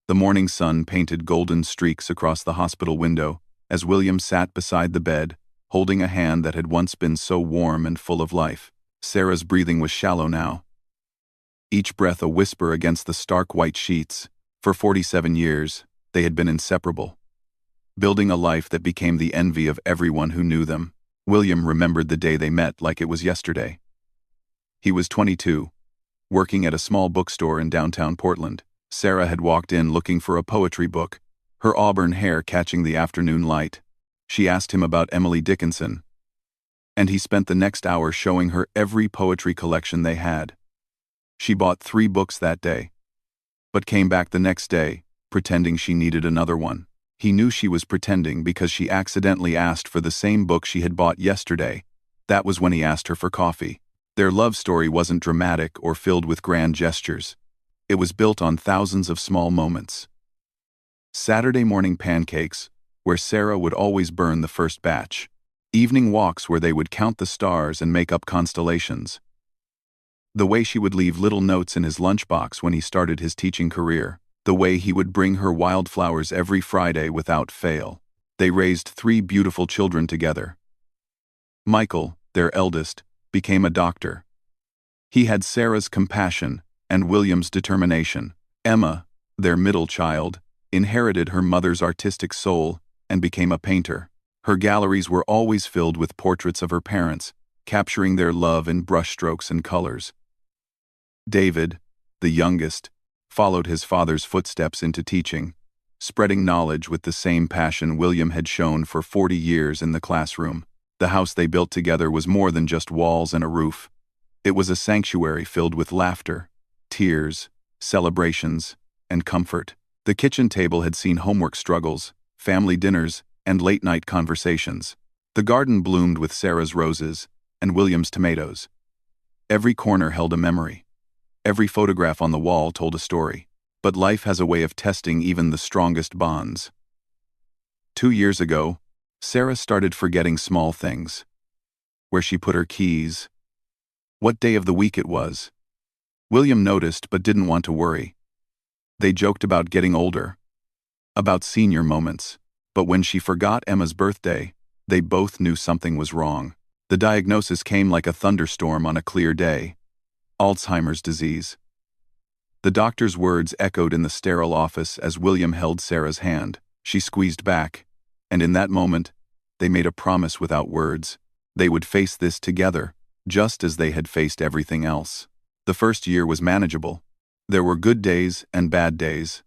The morning sun painted golden streaks across the hospital window as William sat beside the bed, holding a hand that had once been so warm and full of life. Sarah's breathing was shallow now, each breath a whisper against the stark white sheets. For 47 years, they had been inseparable, building a life that became the envy of everyone who knew them. William remembered the day they met like it was yesterday. He was 22, working at a small bookstore in downtown Portland. Sarah had walked in looking for a poetry book, her auburn hair catching the afternoon light. She asked him about Emily Dickinson, and he spent the next hour showing her every poetry collection they had. She bought 3 books that day, but came back the next day, pretending she needed another one. He knew she was pretending because she accidentally asked for the same book she had bought yesterday. That was when he asked her for coffee. Their love story wasn't dramatic or filled with grand gestures. It was built on thousands of small moments. Saturday morning pancakes, where Sarah would always burn the first batch. Evening walks where they would count the stars and make up constellations. The way she would leave little notes in his lunchbox when he started his teaching career. The way he would bring her wildflowers every Friday without fail. They raised 3 beautiful children together. Michael, their eldest, became a doctor. He had Sarah's compassion and William's determination. Emma, their middle child, inherited her mother's artistic soul and became a painter. Her galleries were always filled with portraits of her parents, capturing their love in brushstrokes and colors. David, the youngest, followed his father's footsteps into teaching, spreading knowledge with the same passion William had shown for 40 years in the classroom. The house they built together was more than just walls and a roof. It was a sanctuary filled with laughter, tears, celebrations, and comfort. The kitchen table had seen homework struggles, family dinners, and late-night conversations. The garden bloomed with Sarah's roses and William's tomatoes. Every corner held a memory. Every photograph on the wall told a story. But life has a way of testing even the strongest bonds. 2 years ago, Sarah started forgetting small things. Where she put her keys. What day of the week it was. William noticed but didn't want to worry. They joked about getting older, about senior moments, but when she forgot Emma's birthday, they both knew something was wrong. The diagnosis came like a thunderstorm on a clear day. Alzheimer's disease. The doctor's words echoed in the sterile office as William held Sarah's hand. She squeezed back, and in that moment, they made a promise without words. They would face this together, just as they had faced everything else. The first year was manageable. There were good days and bad days,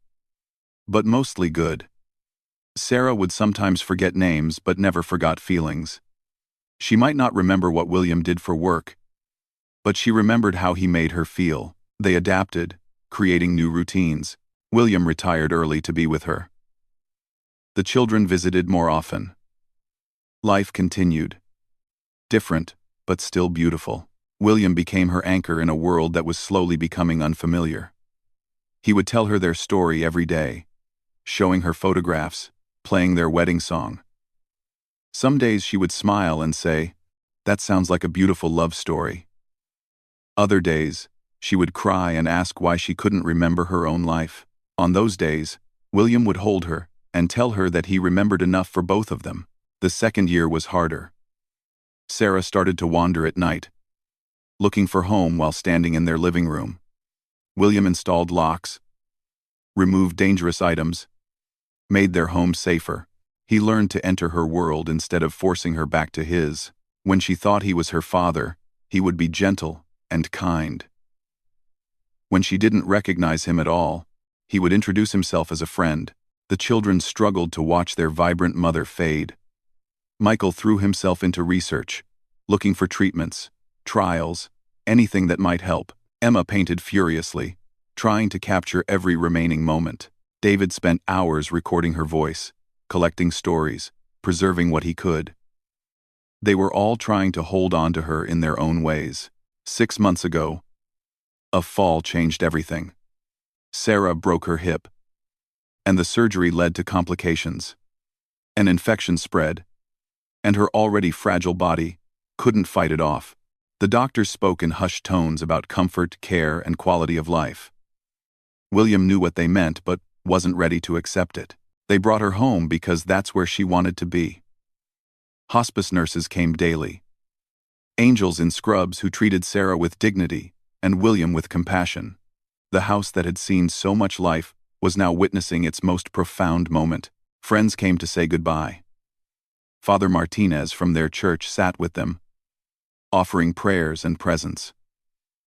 but mostly good. Sarah would sometimes forget names but never forgot feelings. She might not remember what William did for work, but she remembered how he made her feel. They adapted, creating new routines. William retired early to be with her. The children visited more often. Life continued. Different, but still beautiful. William became her anchor in a world that was slowly becoming unfamiliar. He would tell her their story every day, showing her photographs, playing their wedding song. Some days she would smile and say, "That sounds like a beautiful love story." Other days, she would cry and ask why she couldn't remember her own life. On those days, William would hold her and tell her that he remembered enough for both of them. The second year was harder. Sarah started to wander at night, looking for home while standing in their living room. William installed locks, removed dangerous items, made their home safer. He learned to enter her world instead of forcing her back to his. When she thought he was her father, he would be gentle and kind. When she didn't recognize him at all, he would introduce himself as a friend. The children struggled to watch their vibrant mother fade. Michael threw himself into research, looking for treatments, trials, anything that might help. Emma painted furiously, trying to capture every remaining moment. David spent hours recording her voice, collecting stories, preserving what he could. They were all trying to hold on to her in their own ways. 6 months ago, a fall changed everything. Sarah broke her hip, and the surgery led to complications. An infection spread, and her already fragile body couldn't fight it off. The doctors spoke in hushed tones about comfort, care, and quality of life. William knew what they meant, but wasn't ready to accept it. They brought her home because that's where she wanted to be. Hospice nurses came daily. Angels in scrubs who treated Sarah with dignity and William with compassion. The house that had seen so much life was now witnessing its most profound moment. Friends came to say goodbye. Father Martinez from their church sat with them, offering prayers and presents.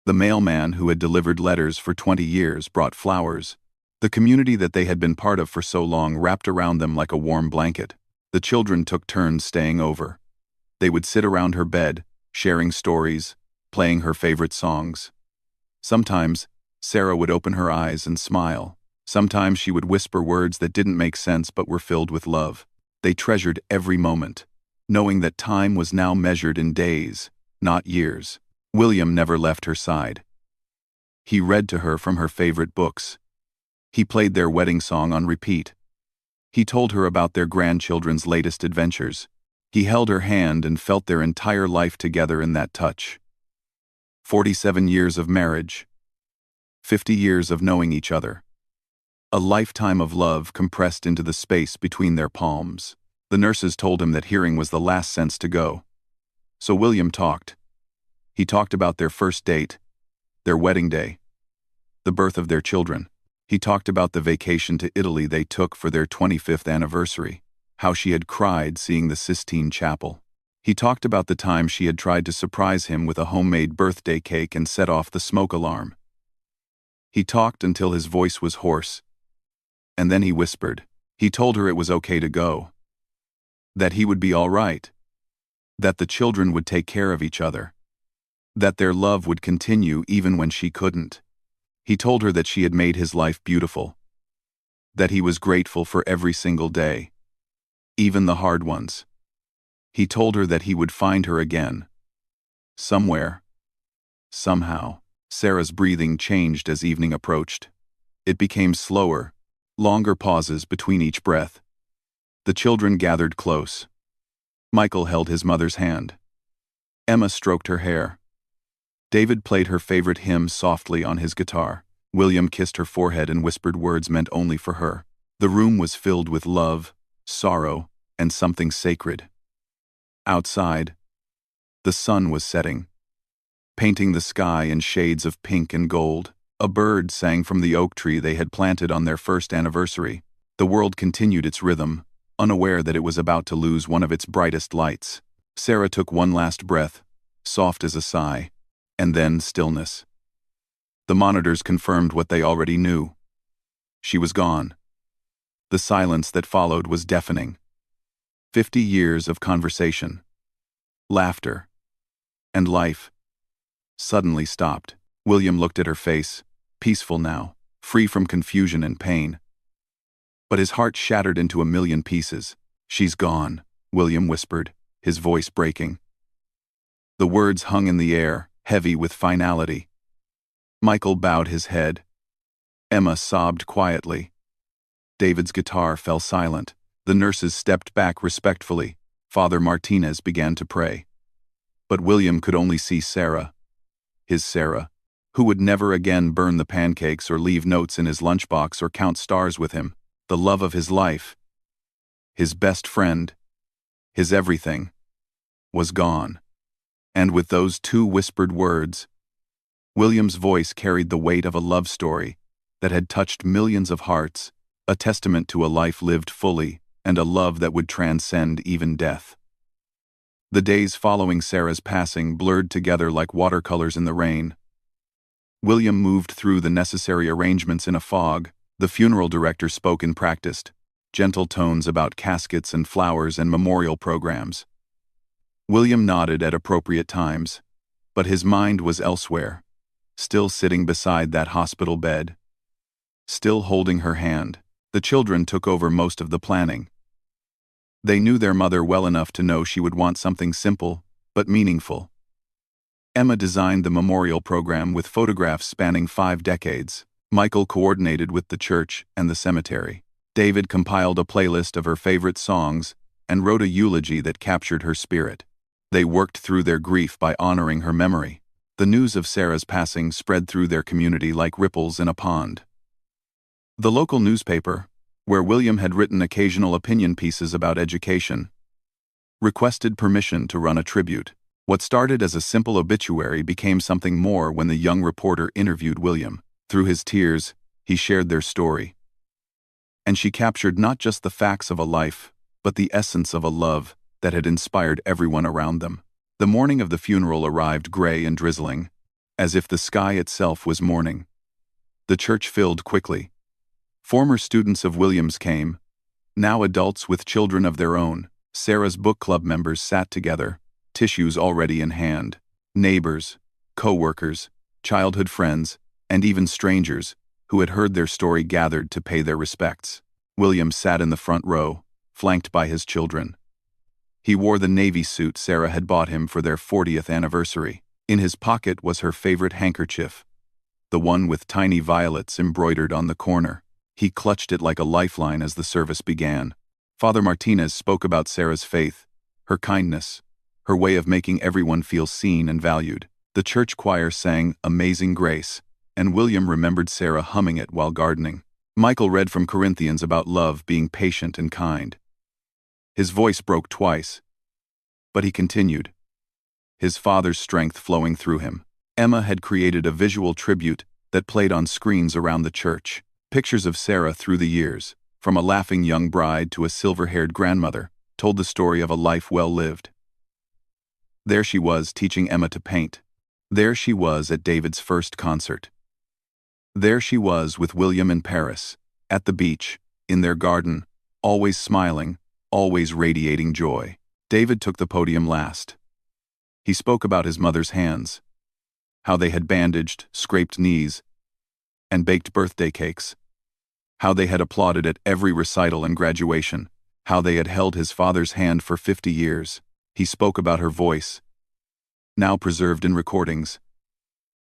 The mailman who had delivered letters for 20 years brought flowers. The community that they had been part of for so long wrapped around them like a warm blanket. The children took turns staying over. They would sit around her bed, sharing stories, playing her favorite songs. Sometimes, Sarah would open her eyes and smile. Sometimes she would whisper words that didn't make sense but were filled with love. They treasured every moment, knowing that time was now measured in days, not years. William never left her side. He read to her from her favorite books. He played their wedding song on repeat. He told her about their grandchildren's latest adventures. He held her hand and felt their entire life together in that touch. 47 years of marriage. 50 years of knowing each other. A lifetime of love compressed into the space between their palms. The nurses told him that hearing was the last sense to go. So William talked. He talked about their first date, their wedding day, the birth of their children. He talked about the vacation to Italy they took for their 25th anniversary, how she had cried seeing the Sistine Chapel. He talked about the time she had tried to surprise him with a homemade birthday cake and set off the smoke alarm. He talked until his voice was hoarse, and then he whispered. He told her it was okay to go, that he would be all right, that the children would take care of each other, that their love would continue even when she couldn't. He told her that she had made his life beautiful, that he was grateful for every single day, even the hard ones. He told her that he would find her again, somewhere, somehow. Sarah's breathing changed as evening approached. It became slower, longer pauses between each breath. The children gathered close. Michael held his mother's hand. Emma stroked her hair. David played her favorite hymn softly on his guitar. William kissed her forehead and whispered words meant only for her. The room was filled with love, sorrow, and something sacred. Outside, the sun was setting, painting the sky in shades of pink and gold. A bird sang from the oak tree they had planted on their first anniversary. The world continued its rhythm, unaware that it was about to lose one of its brightest lights. Sarah took one last breath, soft as a sigh, and then stillness. The monitors confirmed what they already knew. She was gone. The silence that followed was deafening. 50 years of conversation, laughter, and life suddenly stopped. William looked at her face, peaceful now, free from confusion and pain. But his heart shattered into a million pieces. "She's gone," William whispered, his voice breaking. The words hung in the air, heavy with finality. Michael bowed his head. Emma sobbed quietly. David's guitar fell silent. The nurses stepped back respectfully. Father Martinez began to pray. But William could only see Sarah. His Sarah, who would never again burn the pancakes or leave notes in his lunchbox or count stars with him. The love of his life, his best friend, his everything, was gone. And with those two whispered words, William's voice carried the weight of a love story that had touched millions of hearts, a testament to a life lived fully and a love that would transcend even death. The days following Sarah's passing blurred together like watercolors in the rain. William moved through the necessary arrangements in a fog. The funeral director spoke in practiced, gentle tones about caskets and flowers and memorial programs. William nodded at appropriate times, but his mind was elsewhere, still sitting beside that hospital bed, still holding her hand. The children took over most of the planning. They knew their mother well enough to know she would want something simple, but meaningful. Emma designed the memorial program with photographs spanning 5 decades. Michael coordinated with the church and the cemetery. David compiled a playlist of her favorite songs and wrote a eulogy that captured her spirit. They worked through their grief by honoring her memory. The news of Sarah's passing spread through their community like ripples in a pond. The local newspaper, where William had written occasional opinion pieces about education, requested permission to run a tribute. What started as a simple obituary became something more when the young reporter interviewed William. Through his tears, he shared their story. And she captured not just the facts of a life, but the essence of a love that had inspired everyone around them. The morning of the funeral arrived gray and drizzling, as if the sky itself was mourning. The church filled quickly. Former students of Williams came, now adults with children of their own. Sarah's book club members sat together, tissues already in hand. Neighbors, co-workers, childhood friends, and even strangers who had heard their story gathered to pay their respects. William sat in the front row, flanked by his children. He wore the navy suit Sarah had bought him for their 40th anniversary. In his pocket was her favorite handkerchief, the one with tiny violets embroidered on the corner. He clutched it like a lifeline as the service began. Father Martinez spoke about Sarah's faith, her kindness, her way of making everyone feel seen and valued. The church choir sang Amazing Grace, and William remembered Sarah humming it while gardening. Michael read from Corinthians about love being patient and kind. His voice broke twice, but he continued, his father's strength flowing through him. Emma had created a visual tribute that played on screens around the church. Pictures of Sarah through the years, from a laughing young bride to a silver-haired grandmother, told the story of a life well lived. There she was teaching Emma to paint. There she was at David's first concert. There she was with William in Paris, at the beach, in their garden, always smiling, always radiating joy. David took the podium last. He spoke about his mother's hands, how they had bandaged, scraped knees, and baked birthday cakes, how they had applauded at every recital and graduation, how they had held his father's hand for 50 years. He spoke about her voice, now preserved in recordings,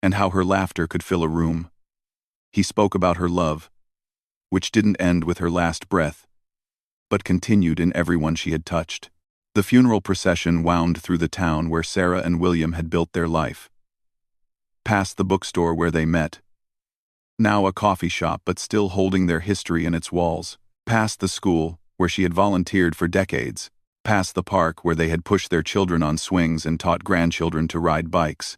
and how her laughter could fill a room. He spoke about her love, which didn't end with her last breath, but continued in everyone she had touched. The funeral procession wound through the town where Sarah and William had built their life. Past the bookstore where they met, now a coffee shop but still holding their history in its walls. Past the school, where she had volunteered for decades. Past the park where they had pushed their children on swings and taught grandchildren to ride bikes.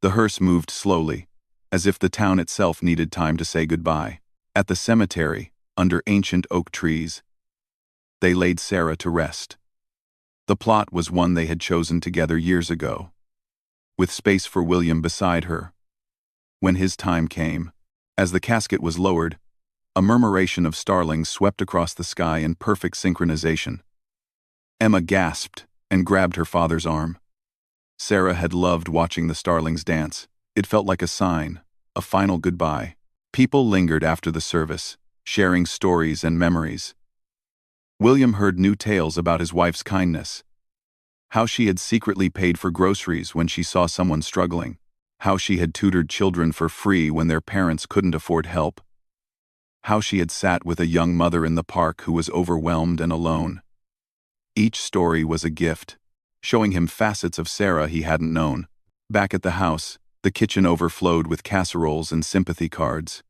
The hearse moved slowly, as if the town itself needed time to say goodbye. At the cemetery, under ancient oak trees, they laid Sarah to rest. The plot was one they had chosen together years ago, with space for William beside her. When his time came, as the casket was lowered, a murmuration of starlings swept across the sky in perfect synchronization. Emma gasped and grabbed her father's arm. Sarah had loved watching the starlings dance. It felt like a sign, a final goodbye. People lingered after the service, sharing stories and memories. William heard new tales about his wife's kindness. How she had secretly paid for groceries when she saw someone struggling. How she had tutored children for free when their parents couldn't afford help. How she had sat with a young mother in the park who was overwhelmed and alone. Each story was a gift, showing him facets of Sarah he hadn't known. Back at the house, the kitchen overflowed with casseroles and sympathy cards.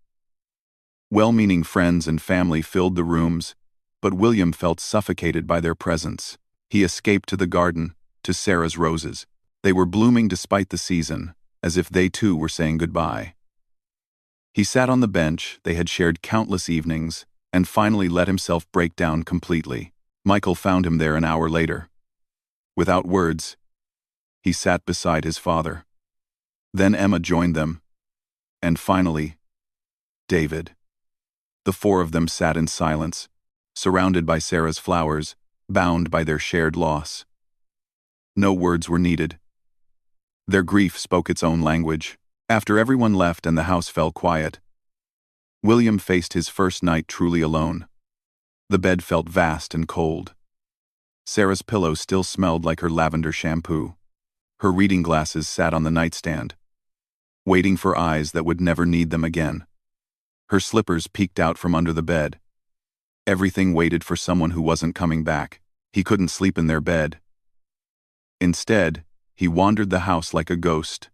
Well-meaning friends and family filled the rooms, but William felt suffocated by their presence. He escaped to the garden, to Sarah's roses. They were blooming despite the season, as if they too were saying goodbye. He sat on the bench they had shared countless evenings, and finally let himself break down completely. Michael found him there an hour later. Without words, he sat beside his father. Then Emma joined them, and finally, David. The four of them sat in silence, surrounded by Sarah's flowers, bound by their shared loss. No words were needed. Their grief spoke its own language. After everyone left and the house fell quiet, William faced his first night truly alone. The bed felt vast and cold. Sarah's pillow still smelled like her lavender shampoo. Her reading glasses sat on the nightstand, waiting for eyes that would never need them again. Her slippers peeked out from under the bed. Everything waited for someone who wasn't coming back. He couldn't sleep in their bed. Instead, he wandered the house like a ghost.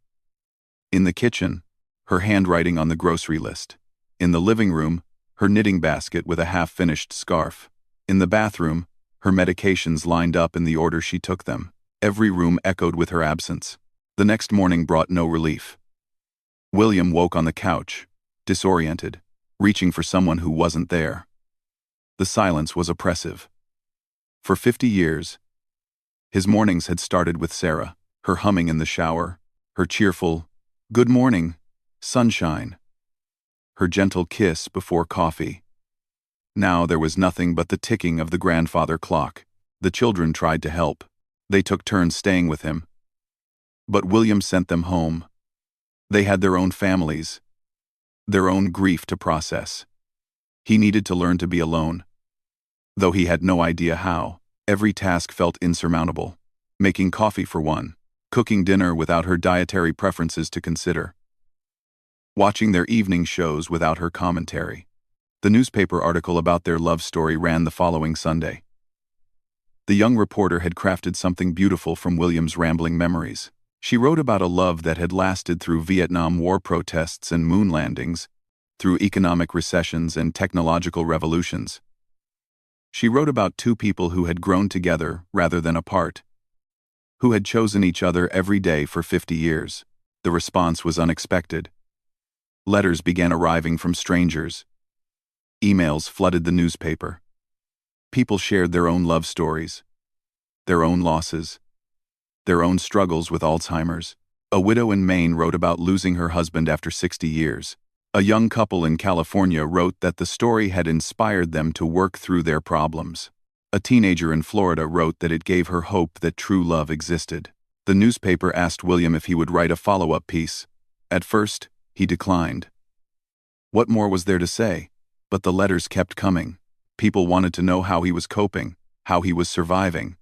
In the kitchen, her handwriting on the grocery list. In the living room, her knitting basket with a half-finished scarf. In the bathroom, her medications lined up in the order she took them. Every room echoed with her absence. The next morning brought no relief. William woke on the couch, disoriented, reaching for someone who wasn't there. The silence was oppressive. For 50 years, his mornings had started with Sarah, her humming in the shower, her cheerful, "Good morning, sunshine," her gentle kiss before coffee. Now there was nothing but the ticking of the grandfather clock. The children tried to help. They took turns staying with him. But William sent them home. They had their own families, their own grief to process. He needed to learn to be alone. Though he had no idea how, every task felt insurmountable. Making coffee for one, cooking dinner without her dietary preferences to consider, watching their evening shows without her commentary. The newspaper article about their love story ran the following Sunday. The young reporter had crafted something beautiful from William's rambling memories. She wrote about a love that had lasted through Vietnam War protests and moon landings, through economic recessions and technological revolutions. She wrote about two people who had grown together rather than apart, who had chosen each other every day for 50 years. The response was unexpected. Letters began arriving from strangers. Emails flooded the newspaper. People shared their own love stories, their own losses, their own struggles with Alzheimer's. A widow in Maine wrote about losing her husband after 60 years. A young couple in California wrote that the story had inspired them to work through their problems. A teenager in Florida wrote that it gave her hope that true love existed. The newspaper asked William if he would write a follow-up piece. At first, he declined. What more was there to say? But the letters kept coming. People wanted to know how he was coping, how he was surviving.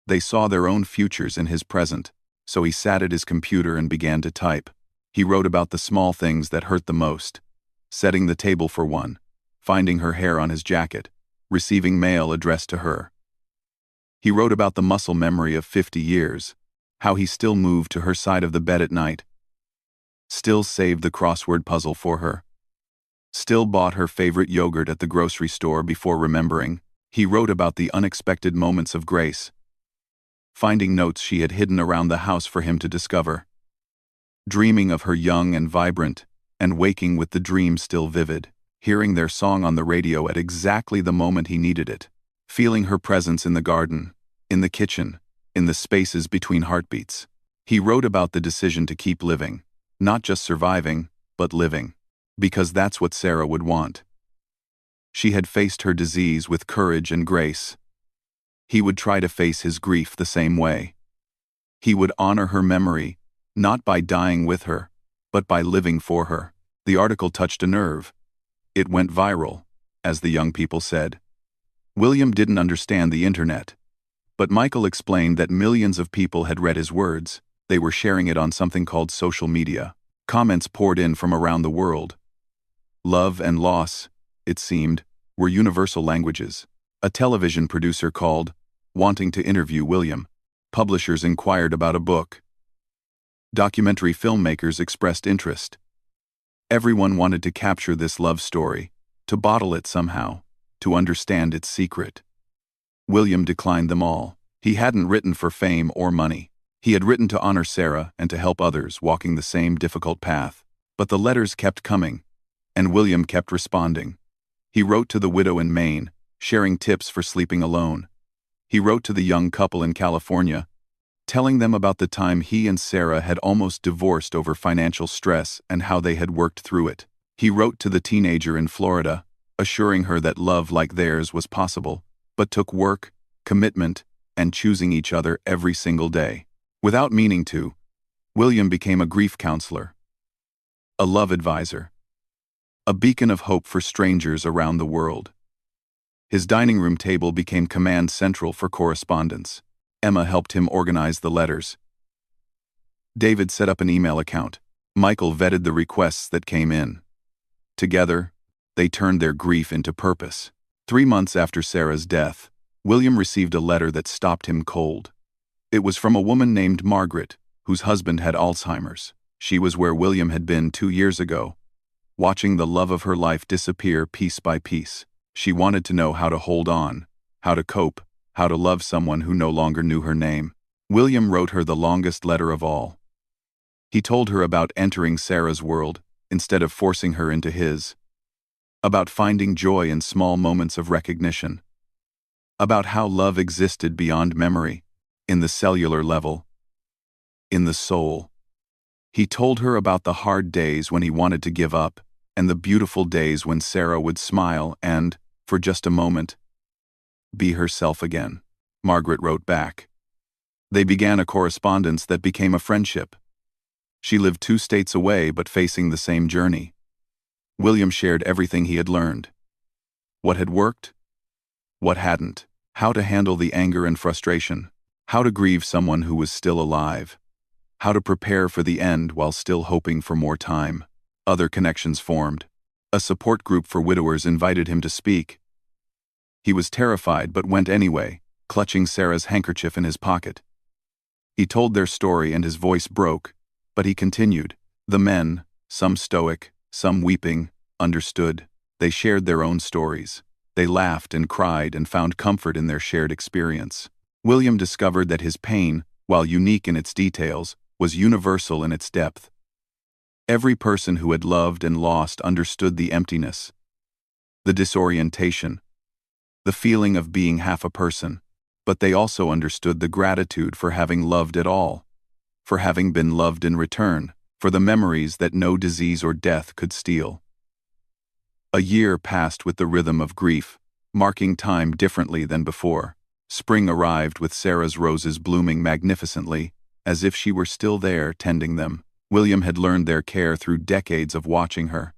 They saw their own futures in his present, so he sat at his computer and began to type. He wrote about the small things that hurt the most: setting the table for one, finding her hair on his jacket, receiving mail addressed to her. He wrote about the muscle memory of 50 years, how he still moved to her side of the bed at night, still saved the crossword puzzle for her, still bought her favorite yogurt at the grocery store before remembering. He wrote about the unexpected moments of grace, finding notes she had hidden around the house for him to discover, dreaming of her young and vibrant, and waking with the dream still vivid, hearing their song on the radio at exactly the moment he needed it, feeling her presence in the garden, in the kitchen, in the spaces between heartbeats. He wrote about the decision to keep living, not just surviving, but living, because that's what Sarah would want. She had faced her disease with courage and grace. He would try to face his grief the same way. He would honor her memory, not by dying with her, but by living for her. The article touched a nerve. It went viral, as the young people said. William didn't understand the internet, but Michael explained that millions of people had read his words. They were sharing it on something called social media. Comments poured in from around the world. Love and loss, it seemed, were universal languages. A television producer called, wanting to interview William. Publishers inquired about a book. Documentary filmmakers expressed interest. Everyone wanted to capture this love story, to bottle it somehow, to understand its secret. William declined them all. He hadn't written for fame or money. He had written to honor Sarah and to help others walking the same difficult path. But the letters kept coming, and William kept responding. He wrote to the widow in Maine, sharing tips for sleeping alone. He wrote to the young couple in California, telling them about the time he and Sarah had almost divorced over financial stress and how they had worked through it. He wrote to the teenager in Florida, assuring her that love like theirs was possible, but took work, commitment, and choosing each other every single day. Without meaning to, William became a grief counselor, a love advisor, a beacon of hope for strangers around the world. His dining room table became command central for correspondence. Emma helped him organize the letters. David set up an email account. Michael vetted the requests that came in. Together, they turned their grief into purpose. 3 months after Sarah's death, William received a letter that stopped him cold. It was from a woman named Margaret, whose husband had Alzheimer's. She was where William had been 2 years ago, watching the love of her life disappear piece by piece. She wanted to know how to hold on, how to cope, how to love someone who no longer knew her name. William wrote her the longest letter of all. He told her about entering Sarah's world, instead of forcing her into his. About finding joy in small moments of recognition. About how love existed beyond memory, in the cellular level, in the soul. He told her about the hard days when he wanted to give up, and the beautiful days when Sarah would smile and, for just a moment, be herself again. Margaret wrote back. They began a correspondence that became a friendship. She lived 2 states away but facing the same journey. William shared everything he had learned. What had worked? What hadn't? How to handle the anger and frustration. How to grieve someone who was still alive. How to prepare for the end while still hoping for more time. Other connections formed. A support group for widowers invited him to speak. He was terrified but went anyway, clutching Sarah's handkerchief in his pocket. He told their story and his voice broke, but he continued. The men, some stoic, some weeping, understood. They shared their own stories. They laughed and cried and found comfort in their shared experience. William discovered that his pain, while unique in its details, was universal in its depth. Every person who had loved and lost understood the emptiness, the disorientation, the feeling of being half a person, but they also understood the gratitude for having loved at all, for having been loved in return, for the memories that no disease or death could steal. A year passed with the rhythm of grief, marking time differently than before. Spring arrived with Sarah's roses blooming magnificently, as if she were still there tending them. William had learned their care through decades of watching her.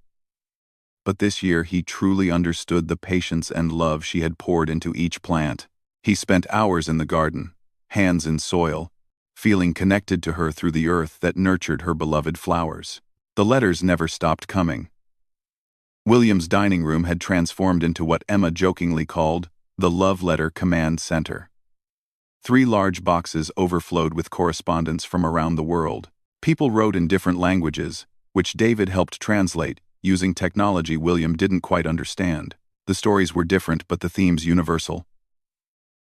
But this year he truly understood the patience and love she had poured into each plant. He spent hours in the garden, hands in soil, feeling connected to her through the earth that nurtured her beloved flowers. The letters never stopped coming. William's dining room had transformed into what Emma jokingly called the Love Letter Command Center. 3 large boxes overflowed with correspondence from around the world. People wrote in different languages, which David helped translate, using technology William didn't quite understand. The stories were different but the themes universal.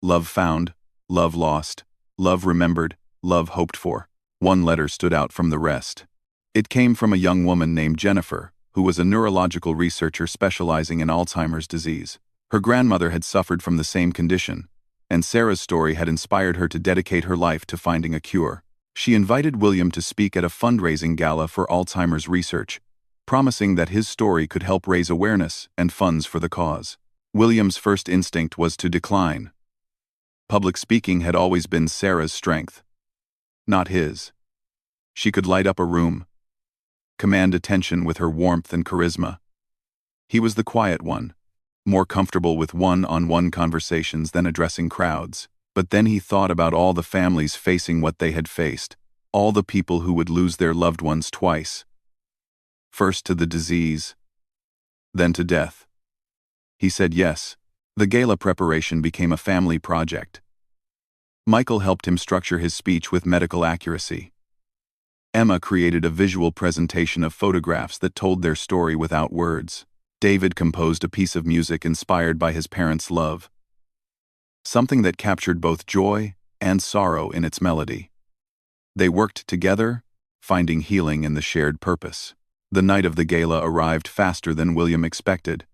Love found, love lost, love remembered, love hoped for. One letter stood out from the rest. It came from a young woman named Jennifer, who was a neurological researcher specializing in Alzheimer's disease. Her grandmother had suffered from the same condition, and Sarah's story had inspired her to dedicate her life to finding a cure. She invited William to speak at a fundraising gala for Alzheimer's research, promising that his story could help raise awareness and funds for the cause. William's first instinct was to decline. Public speaking had always been Sarah's strength, not his. She could light up a room, command attention with her warmth and charisma. He was the quiet one, more comfortable with one-on-one conversations than addressing crowds. But then he thought about all the families facing what they had faced, all the people who would lose their loved ones twice. First to the disease, then to death. He said yes. The gala preparation became a family project. Michael helped him structure his speech with medical accuracy. Emma created a visual presentation of photographs that told their story without words. David composed a piece of music inspired by his parents' love, something that captured both joy and sorrow in its melody. They worked together, finding healing in the shared purpose. The night of the gala arrived faster than William expected.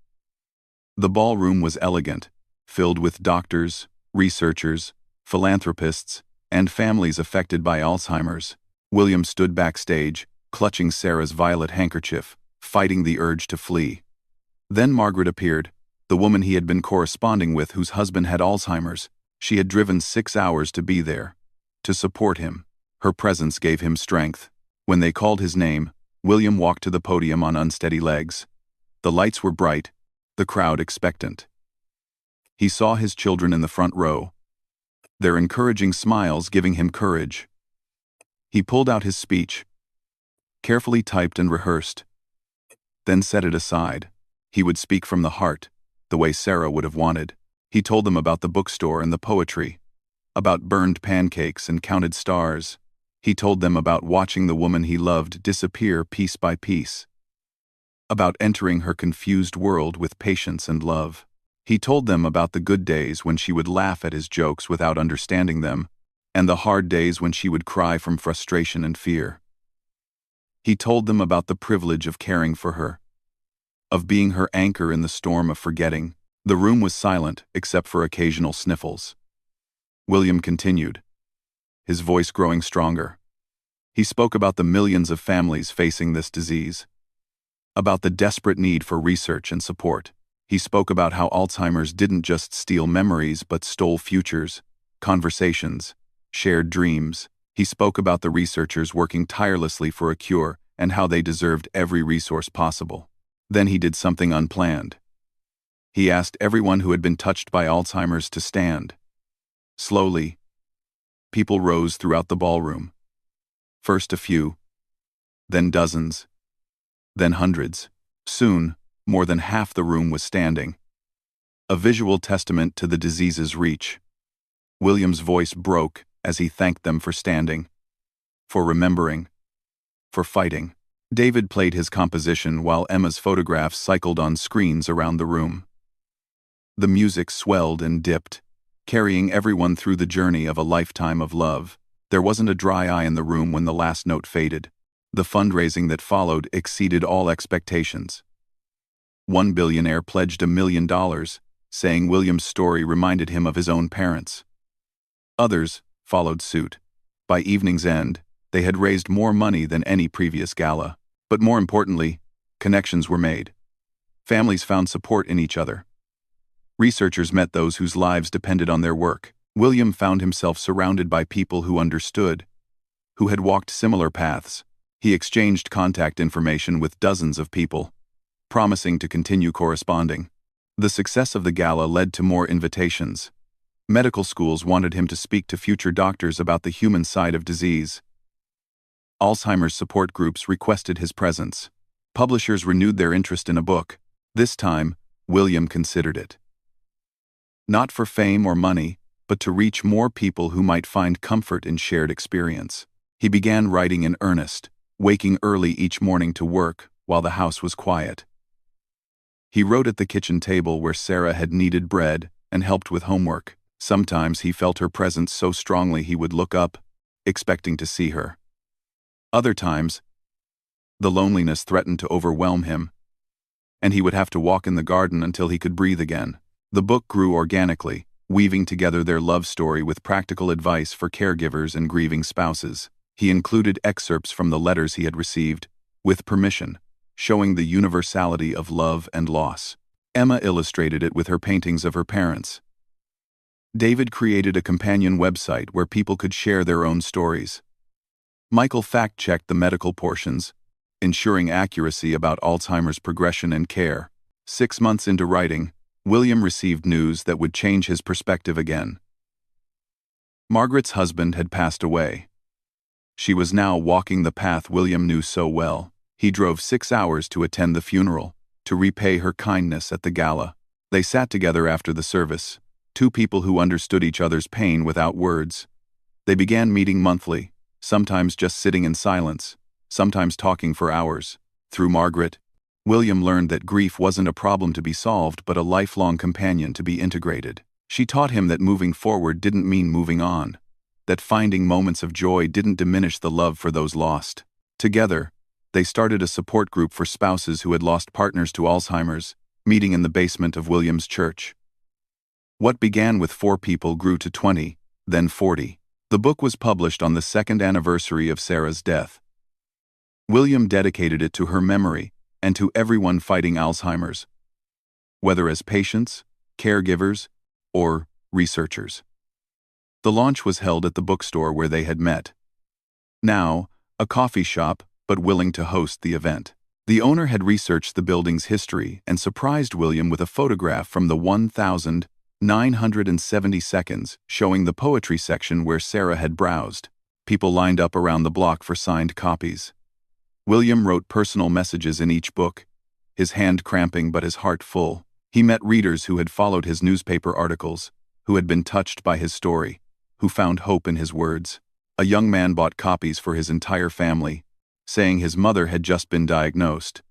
The ballroom was elegant, filled with doctors, researchers, philanthropists, and families affected by Alzheimer's. William stood backstage, clutching Sarah's violet handkerchief, fighting the urge to flee. Then Margaret appeared, the woman he had been corresponding with whose husband had Alzheimer's. She had driven 6 hours to be there, to support him. Her presence gave him strength. When they called his name, William walked to the podium on unsteady legs. The lights were bright, the crowd expectant. He saw his children in the front row, their encouraging smiles giving him courage. He pulled out his speech, carefully typed and rehearsed, then set it aside. He would speak from the heart, the way Sarah would have wanted. He told them about the bookstore and the poetry, about burned pancakes and counted stars. He told them about watching the woman he loved disappear piece by piece, about entering her confused world with patience and love. He told them about the good days when she would laugh at his jokes without understanding them, and the hard days when she would cry from frustration and fear. He told them about the privilege of caring for her, of being her anchor in the storm of forgetting. The room was silent, except for occasional sniffles. William continued, his voice growing stronger. He spoke about the millions of families facing this disease, about the desperate need for research and support. He spoke about how Alzheimer's didn't just steal memories but stole futures, conversations, shared dreams. He spoke about the researchers working tirelessly for a cure and how they deserved every resource possible. Then he did something unplanned. He asked everyone who had been touched by Alzheimer's to stand. Slowly, people rose throughout the ballroom. First a few, then dozens, then hundreds. Soon, more than half the room was standing, a visual testament to the disease's reach. William's voice broke as he thanked them for standing, for remembering, for fighting. David played his composition while Emma's photographs cycled on screens around the room. The music swelled and dipped, carrying everyone through the journey of a lifetime of love. There wasn't a dry eye in the room when the last note faded. The fundraising that followed exceeded all expectations. One billionaire pledged $1 million, saying William's story reminded him of his own parents. Others followed suit. By evening's end, they had raised more money than any previous gala. But more importantly, connections were made. Families found support in each other. Researchers met those whose lives depended on their work. William found himself surrounded by people who understood, who had walked similar paths. He exchanged contact information with dozens of people, promising to continue corresponding. The success of the gala led to more invitations. Medical schools wanted him to speak to future doctors about the human side of disease. Alzheimer's support groups requested his presence. Publishers renewed their interest in a book. This time, William considered it. Not for fame or money, but to reach more people who might find comfort in shared experience. He began writing in earnest, waking early each morning to work while the house was quiet. He wrote at the kitchen table where Sarah had kneaded bread and helped with homework. Sometimes he felt her presence so strongly he would look up, expecting to see her. Other times, the loneliness threatened to overwhelm him, and he would have to walk in the garden until he could breathe again. The book grew organically, weaving together their love story with practical advice for caregivers and grieving spouses. He included excerpts from the letters he had received, with permission, showing the universality of love and loss. Emma illustrated it with her paintings of her parents. David created a companion website where people could share their own stories. Michael fact-checked the medical portions, ensuring accuracy about Alzheimer's progression and care. 6 months into writing, William received news that would change his perspective again. Margaret's husband had passed away. She was now walking the path William knew so well. He drove 6 hours to attend the funeral, to repay her kindness at the gala. They sat together after the service, two people who understood each other's pain without words. They began meeting monthly, sometimes just sitting in silence, sometimes talking for hours. Through Margaret, William learned that grief wasn't a problem to be solved but a lifelong companion to be integrated. She taught him that moving forward didn't mean moving on, that finding moments of joy didn't diminish the love for those lost. Together, they started a support group for spouses who had lost partners to Alzheimer's, meeting in the basement of William's church. What began with 4 people grew to 20, then 40. The book was published on the 2nd anniversary of Sarah's death. William dedicated it to her memory and to everyone fighting Alzheimer's, whether as patients, caregivers, or researchers. The launch was held at the bookstore where they had met. Now, a coffee shop, but willing to host the event. The owner had researched the building's history and surprised William with a photograph from the 1,970 seconds showing the poetry section where Sarah had browsed. People lined up around the block for signed copies. William wrote personal messages in each book, his hand cramping but his heart full. He met readers who had followed his newspaper articles, who had been touched by his story, who found hope in his words. A young man bought copies for his entire family, saying his mother had just been diagnosed.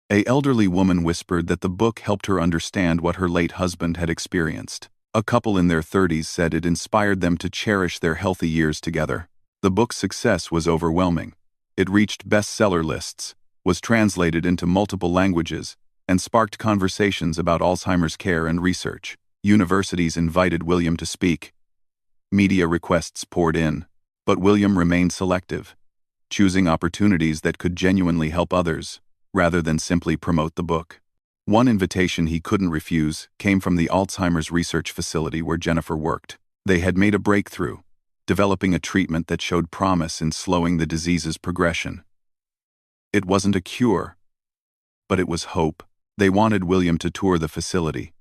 An elderly woman whispered that the book helped her understand what her late husband had experienced. A couple in their 30s said it inspired them to cherish their healthy years together. The book's success was overwhelming. It reached bestseller lists, was translated into multiple languages, and sparked conversations about Alzheimer's care and research. Universities invited William to speak. Media requests poured in, but William remained selective, choosing opportunities that could genuinely help others, rather than simply promote the book. One invitation he couldn't refuse came from the Alzheimer's research facility where Jennifer worked. They had made a breakthrough, developing a treatment that showed promise in slowing the disease's progression. It wasn't a cure, but it was hope. They wanted William to tour the facility,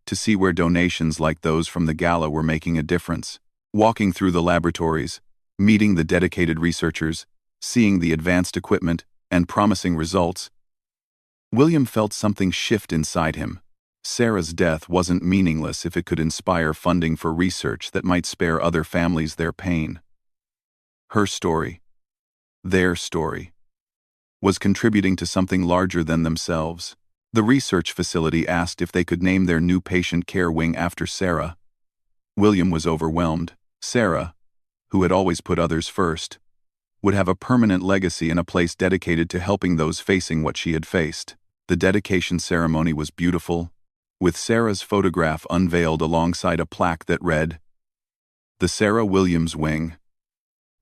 to see where donations like those from the gala were making a difference. Walking through the laboratories, meeting the dedicated researchers, seeing the advanced equipment, and promising results, William felt something shift inside him. Sarah's death wasn't meaningless if it could inspire funding for research that might spare other families their pain. Her story, their story, was contributing to something larger than themselves. The research facility asked if they could name their new patient care wing after Sarah. William was overwhelmed. Sarah, who had always put others first, would have a permanent legacy and a place dedicated to helping those facing what she had faced. The dedication ceremony was beautiful, with Sarah's photograph unveiled alongside a plaque that read, "The Sarah Williams Wing,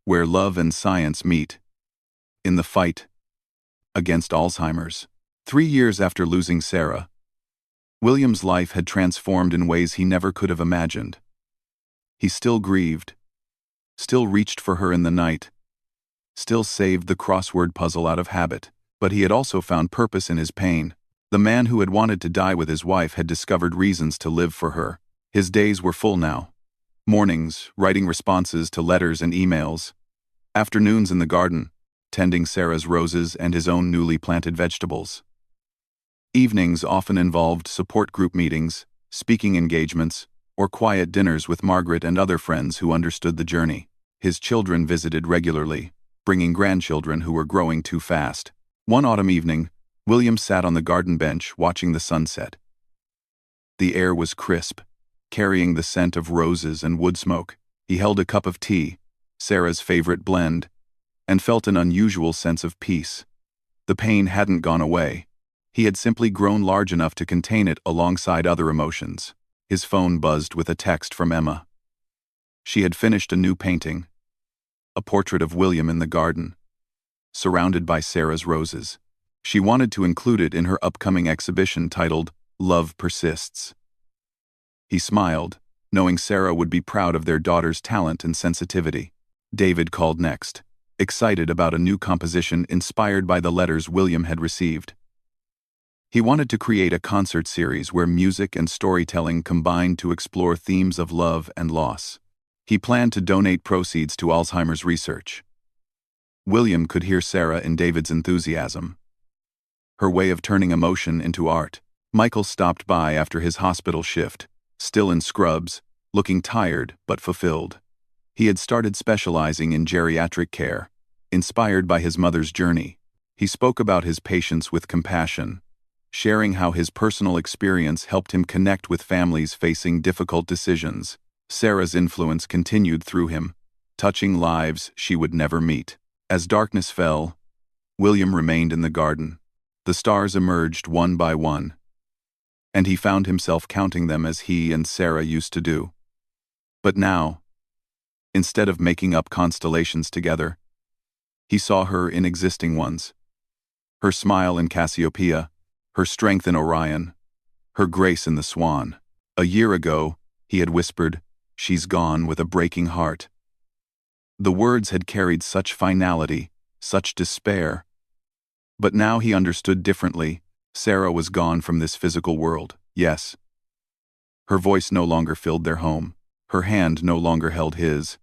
where love and science meet, in the fight against Alzheimer's." 3 years after losing Sarah, William's life had transformed in ways he never could have imagined. He still grieved, still reached for her in the night, still saved the crossword puzzle out of habit, but he had also found purpose in his pain. The man who had wanted to die with his wife had discovered reasons to live for her. His days were full now. Mornings, writing responses to letters and emails. Afternoons in the garden, tending Sarah's roses and his own newly planted vegetables. Evenings often involved support group meetings, speaking engagements, or quiet dinners with Margaret and other friends who understood the journey. His children visited regularly, bringing grandchildren who were growing too fast. One autumn evening, William sat on the garden bench watching the sunset. The air was crisp, carrying the scent of roses and wood smoke. He held a cup of tea, Sarah's favorite blend, and felt an unusual sense of peace. The pain hadn't gone away. He had simply grown large enough to contain it alongside other emotions. His phone buzzed with a text from Emma. She had finished a new painting, a portrait of William in the garden, surrounded by Sarah's roses. She wanted to include it in her upcoming exhibition titled Love Persists. He smiled, knowing Sarah would be proud of their daughter's talent and sensitivity. David called next, excited about a new composition inspired by the letters William had received. He wanted to create a concert series where music and storytelling combined to explore themes of love and loss. He planned to donate proceeds to Alzheimer's research. William could hear Sarah in David's enthusiasm, her way of turning emotion into art. Michael stopped by after his hospital shift, still in scrubs, looking tired but fulfilled. He had started specializing in geriatric care, inspired by his mother's journey. He spoke about his patients with compassion, sharing how his personal experience helped him connect with families facing difficult decisions. Sarah's influence continued through him, touching lives she would never meet. As darkness fell, William remained in the garden. The stars emerged one by one, and he found himself counting them as he and Sarah used to do. But now, instead of making up constellations together, he saw her in existing ones. Her smile in Cassiopeia, her strength in Orion, her grace in the Swan. A year ago, he had whispered, "She's gone," with a breaking heart. The words had carried such finality, such despair. But now he understood differently. Sarah was gone from this physical world, yes. Her voice no longer filled their home. Her hand no longer held his.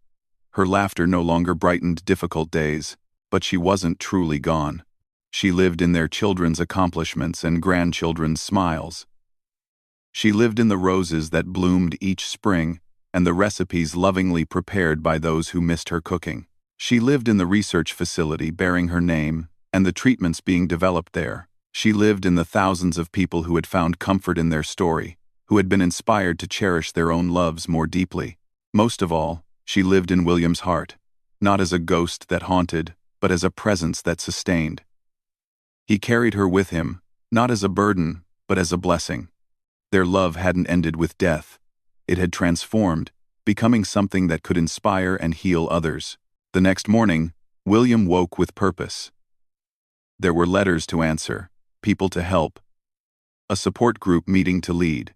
Her laughter no longer brightened difficult days. But she wasn't truly gone. She lived in their children's accomplishments and grandchildren's smiles. She lived in the roses that bloomed each spring and the recipes lovingly prepared by those who missed her cooking. She lived in the research facility bearing her name and the treatments being developed there. She lived in the thousands of people who had found comfort in their story, who had been inspired to cherish their own loves more deeply. Most of all, she lived in William's heart, not as a ghost that haunted, but as a presence that sustained. He carried her with him, not as a burden, but as a blessing. Their love hadn't ended with death. It had transformed, becoming something that could inspire and heal others. The next morning, William woke with purpose. There were letters to answer, people to help, a support group meeting to lead.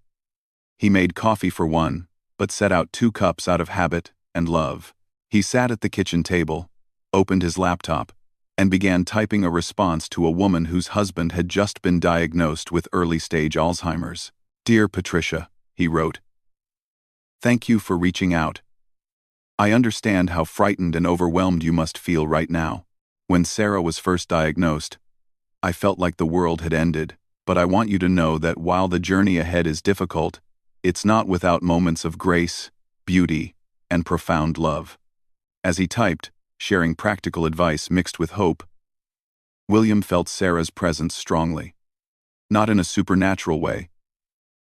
He made coffee for one, but set out 2 cups out of habit and love. He sat at the kitchen table, opened his laptop, and began typing a response to a woman whose husband had just been diagnosed with early-stage Alzheimer's. "Dear Patricia," he wrote, "thank you for reaching out. I understand how frightened and overwhelmed you must feel right now. When Sarah was first diagnosed, I felt like the world had ended, but I want you to know that while the journey ahead is difficult, it's not without moments of grace, beauty, and profound love." As he typed, sharing practical advice mixed with hope, William felt Sarah's presence strongly. Not in a supernatural way,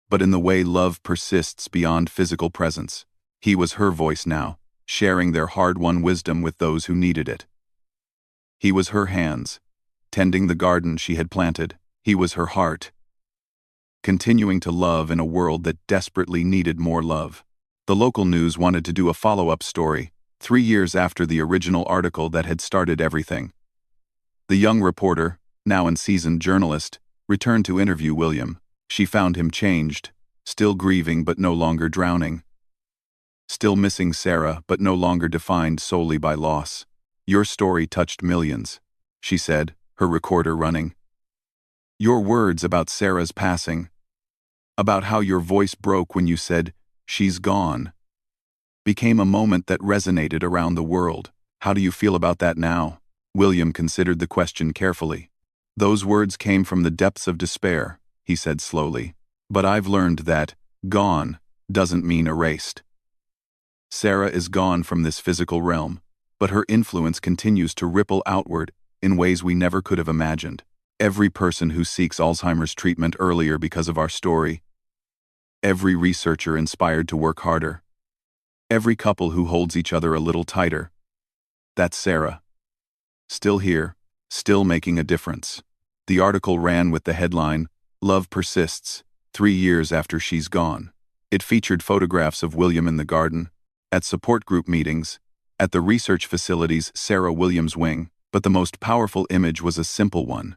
but in the way love persists beyond physical presence. He was her voice now, sharing their hard-won wisdom with those who needed it. He was her hands, tending the garden she had planted. He was her heart, continuing to love in a world that desperately needed more love. The local news wanted to do a follow-up story, 3 years after the original article that had started everything. The young reporter, now a seasoned journalist, returned to interview William. She found him changed, still grieving but no longer drowning. Still missing Sarah but no longer defined solely by loss. "Your story touched millions," she said, her recorder running. "Your words about Sarah's passing, about how your voice broke when you said, 'She's gone,' became a moment that resonated around the world. How do you feel about that now?" William considered the question carefully. "Those words came from the depths of despair," he said slowly. "But I've learned that gone doesn't mean erased. Sarah is gone from this physical realm, but her influence continues to ripple outward in ways we never could have imagined. Every person who seeks Alzheimer's treatment earlier because of our story, every researcher inspired to work harder, every couple who holds each other a little tighter, that's Sarah. Still here, still making a difference." The article ran with the headline, "Love Persists, 3 years after she's gone." It featured photographs of William in the garden, at support group meetings, at the research facilities Sarah Williams' wing, but the most powerful image was a simple one.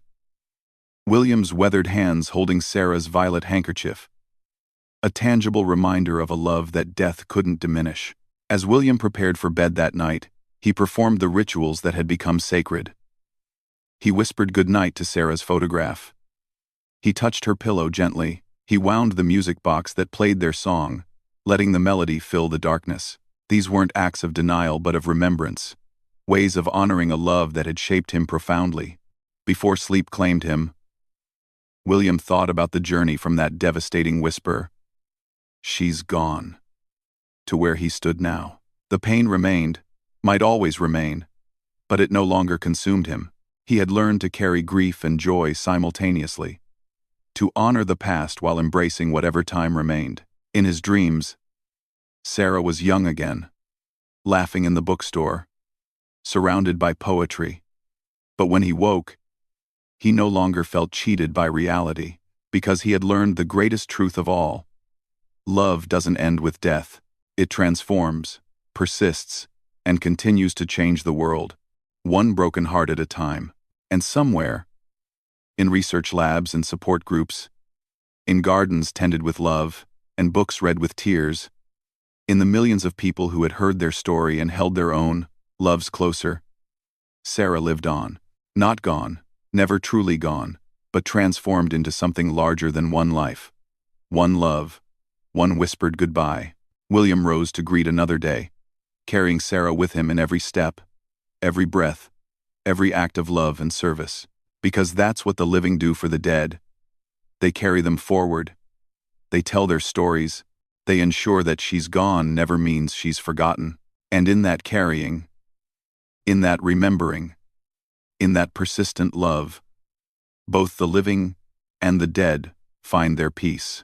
William's weathered hands holding Sarah's violet handkerchief, a tangible reminder of a love that death couldn't diminish. As William prepared for bed that night, he performed the rituals that had become sacred. He whispered goodnight to Sarah's photograph. He touched her pillow gently. He wound the music box that played their song, letting the melody fill the darkness. These weren't acts of denial but of remembrance, ways of honoring a love that had shaped him profoundly. Before sleep claimed him, William thought about the journey from that devastating whisper, "She's gone," to where he stood now. The pain remained, might always remain, but it no longer consumed him. He had learned to carry grief and joy simultaneously, to honor the past while embracing whatever time remained. In his dreams, Sarah was young again, laughing in the bookstore, surrounded by poetry. But when he woke, he no longer felt cheated by reality, because he had learned the greatest truth of all. Love doesn't end with death. It transforms, persists, and continues to change the world, one broken heart at a time. And somewhere, in research labs and support groups, in gardens tended with love, and books read with tears, in the millions of people who had heard their story and held their own loves closer, Sarah lived on. Not gone, never truly gone, but transformed into something larger than one life, one love, one whispered goodbye. William rose to greet another day, carrying Sarah with him in every step, every breath, every act of love and service. Because that's what the living do for the dead. They carry them forward. They tell their stories. They ensure that she's gone never means she's forgotten. And in that carrying, in that remembering, in that persistent love, Both the living and the dead find their peace.